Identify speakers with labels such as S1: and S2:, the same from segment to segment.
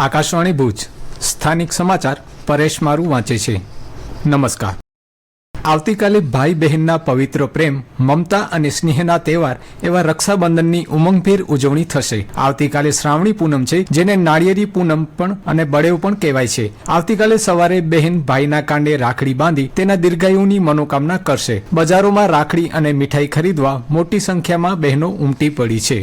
S1: આકાશવાણી ભુજ સ્થાનિક સમાચાર પરેશ મારું વાંચે છે। નમસ્કાર। આવતીકાલે ભાઈ બહેનના પવિત્ર પ્રેમ, મમતા અને સ્નેહના તહેવાર એવા રક્ષાબંધનની ઉમંગભેર ઉજવણી થશે। આવતીકાલે શ્રાવણી પૂનમ છે, જેને નાળિયેરી પૂનમ પણ અને બળેવ પણ કહેવાય છે। આવતીકાલે સવારે બહેન ભાઈના કાંડે રાખડી બાંધી તેના દીર્ઘાયુની મનોકામના કરશે। બજારોમાં રાખડી અને મીઠાઈ ખરીદવા મોટી સંખ્યામાં બહેનો ઉમટી પડી છે।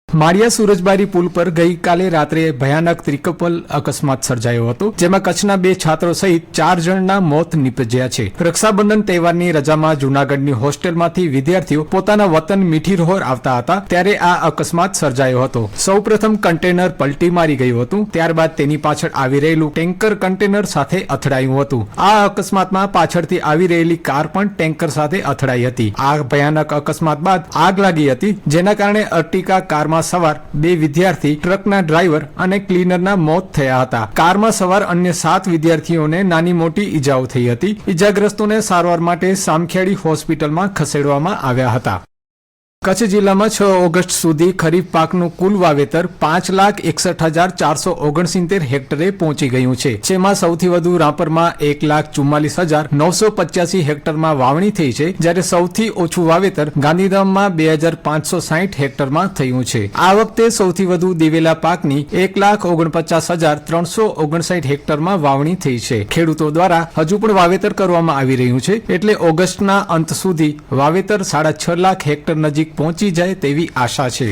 S1: માળિયા સુરજબારી પુલ પર ગઈકાલે રાત્રે ભયાનક ત્રિકપલ અકસ્માત સર્જાયો હતો, જેમાં કચ્છના 2 છાત્રો સહિત 4 જણના મોત નીપજ્યા છે। રક્ષાબંધન તહેવારની રજામાં જૂનાગઢની હોસ્ટેલમાંથી વિદ્યાર્થીઓ પોતાના વતન મીઠીરોહર આવતા હતા, ત્યારે આ અકસ્માત સર્જાયો હતો। સૌપ્રથમ કન્ટેનર પલટી મારી ગયું હતું, ત્યારબાદ તેની પાછળ આવી રહેલું ટેન્કર કન્ટેનર સાથે અથડાયું હતું। આ અકસ્માતમાં પાછળથી આવી રહેલી કાર પણ ટેન્કર સાથે અથડાઈ હતી। આ ભયાનક અકસ્માત બાદ આગ લાગી હતી, જેના કારણે અર્ટિકા કારમાં સવાર 2 વિદ્યાર્થી, ટ્રકના ડ્રાઈવર અને ક્લીનરના મોત થયા હતા। કારમાં સવાર અન્ય 7 વિદ્યાર્થીઓને નાની મોટી ઈજાઓ થઈ હતી। ઈજાગ્રસ્તોને સારવાર માટે સામખિયાળી હોસ્પિટલમાં ખસેડવામાં આવ્યા હતા। કચ્છ જિલ્લામાં 6 ઓગસ્ટ સુધી ખરીફ પાકનું કુલ વાવેતર 5,61,469 હેક્ટરે પહોંચી ગયું છે, જેમાં સૌથી વધુ રાપરમાં 1,44,985 હેક્ટરમાં વાવણી થઈ છે, જ્યારે સૌથી ઓછું વાવેતર ગાંધીધામમાં 2,560 હેક્ટરમાં થયું છે। આ વખતે સૌથી વધુ દિવેલા પાકની 1,49,359 હેક્ટરમાં વાવણી થઈ છે। ખેડૂતો દ્વારા હજુ પણ વાવેતર કરવામાં આવી રહ્યું છે, એટલે ઓગસ્ટના અંત સુધી વાવેતર 6.5 લાખ હેક્ટર નજીક પહોંચી જાય તેવી આશા છે।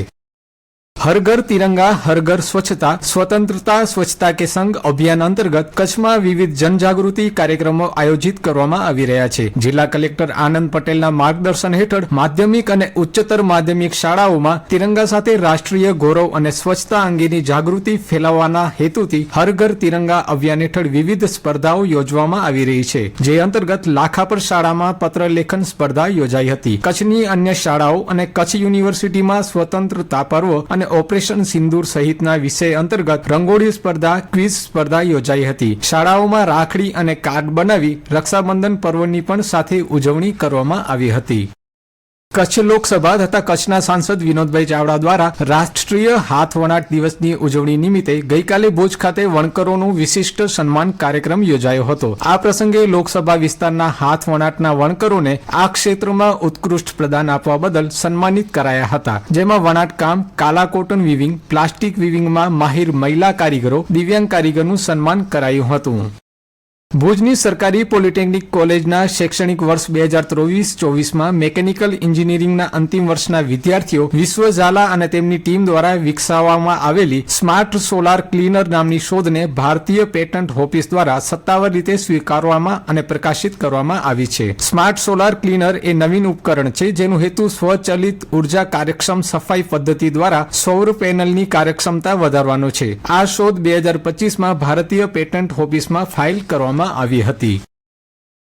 S1: હર ઘર તિરંગા હર ઘર સ્વચ્છતા સ્વતંત્રતા સ્વચ્છતા કે સંગ અભિયાન અંતર્ગત કચ્છમાં વિવિધ જનજાગૃતિ કાર્યક્રમો આયોજિત કરવામાં આવી રહ્યા છે। જિલ્લા કલેક્ટર આનંદ પટેલના માર્ગદર્શન હેઠળ માધ્યમિક અને ઉચ્ચતર માધ્યમિક શાળાઓમાં તિરંગા સાથે રાષ્ટ્રીય ગૌરવ અને સ્વચ્છતા અંગેની જાગૃતિ ફેલાવવાના હેતુથી હર ઘર તિરંગા અભિયાન હેઠળ વિવિધ સ્પર્ધાઓ યોજવામાં આવી રહી છે, જે અંતર્ગત લાખાપર શાળામાં પત્ર લેખન સ્પર્ધા યોજાઈ હતી। કચ્છની અન્ય શાળાઓ અને કચ્છ યુનિવર્સિટીમાં સ્વતંત્રતા પર્વ અને ઓપરેશન સિંદૂર સહિતના વિષય અંતર્ગત રંગોળી સ્પર્ધા, ક્વિઝ સ્પર્ધા યોજાઈ હતી। શાળાઓમાં રાખડી અને કાર્ડ બનાવી રક્ષાબંધન પર્વની પણ સાથે ઉજવણી કરવામાં આવી હતી। કચ્છ લોકસભા તથા કચ્છના સાંસદ વિનોદભાઈ ચાવડા દ્વારા રાષ્ટ્રીય હાથવણાટ દિવસની ઉજવણી નિમિત્તે ગઈકાલે ભુજ ખાતે વણકરોનું વિશિષ્ટ સન્માન કાર્યક્રમ યોજાયો હતો। આ પ્રસંગે લોકસભા વિસ્તારના હાથવણાટના વણકરોને આ ક્ષેત્રમાં ઉત્કૃષ્ટ પ્રદાન આપવા બદલ સન્માનિત કરાયા હતા, જેમાં વણાટકામ, કાલા કોટન વિવિંગ, પ્લાસ્ટિક વિવિંગમાં માહિર મહિલા કારીગરો, દિવ્યાંગ કારીગરનું સન્માન કરાયું હતું। ભુજની સરકારી પોલિટેકનિક કોલેજના શૈક્ષણિક વર્ષ 2023-24માં મેકેનિકલ એન્જિનિયરિંગના અંતિમ વર્ષના વિદ્યાર્થીઓ વિશ્વ ઝાલા અને તેમની ટીમ દ્વારા વિકસાવવામાં આવેલી સ્માર્ટ સોલાર ક્લીનર નામની શોધને ભારતીય પેટન્ટ ઓફિસ દ્વારા સત્તાવાર રીતે સ્વીકારવામાં અને પ્રકાશિત કરવામાં આવી છે। સ્માર્ટ સોલાર ક્લીનર એ નવીન ઉપકરણ છે, જેનો હેતુ સ્વચલિત ઉર્જા કાર્યક્ષમ સફાઈ પદ્ધતિ દ્વારા સૌર પેનલની કાર્યક્ષમતા વધારવાનો છે। આ શોધ 2025માં ભારતીય પેટન્ટ ઓફિસમાં ફાઇલ કરવામાં આવી હતી।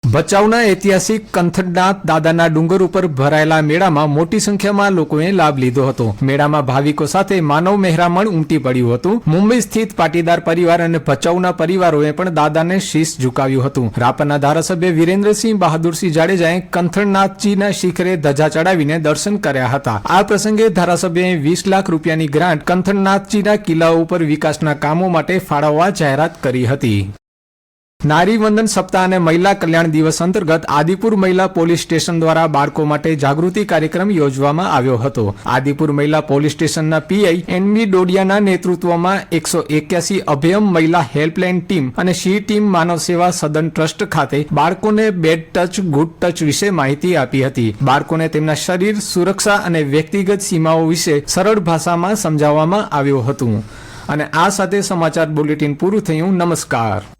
S1: ભચાઉના ઐતિહાસિક કંથડનાથ દાદાના ડુંગર ઉપર ભરાયેલા મેળામાં મોટી સંખ્યામાં લોકોએ લાભ લીધો હતો। મેળામાં ભાવિકો સાથે માનવ મહેરામણ ઉમટી પડ્યું હતું। મુંબઈ સ્થિત પાટીદાર પરિવાર અને ભચાઉના પરિવારોએ પણ દાદાને શીશ ઝુકાવ્યું હતું। રાપરના ધારાસભ્ય વિરેન્દ્રસિંહ બહાદુરસિંહ જાડેજાએ કંથડનાથજીના શિખરે ધજા ચડાવીને દર્શન કર્યા હતા। આ પ્રસંગે ધારાસભ્યએ 20 લાખ રૂપિયાની ગ્રાન્ટ કંથડનાથજીના કિલ્લાઓ ઉપર વિકાસના કામો માટે ફાળવવા જાહેરાત કરી હતી। નારી વંદન સપ્તાહ અને મહિલા કલ્યાણ દિવસ અંતર્ગત આદિપુર મહિલા પોલીસ સ્ટેશન દ્વારા બાળકો માટે જાગૃતિ કાર્યક્રમ યોજવામાં આવ્યો હતો। આદિપુર મહિલા પોલીસ સ્ટેશનના પીઆઈ એનબી ડોડિયાના નેતૃત્વમાં 181 અભયમ મહિલા હેલ્પલાઇન ટીમ અને સી ટીમ માનવ સેવા સદન ટ્રસ્ટ ખાતે બાળકોને બેડ ટચ, ગુડ ટચ વિશે માહિતી આપી હતી। બાળકોને તેમના શરીર, સુરક્ષા અને વ્યક્તિગત સીમાઓ વિશે સરળ ભાષામાં સમજાવવામાં આવ્યું હતું। અને આ સાથે સમાચાર બુલેટિન પૂરું થયું। નમસ્કાર।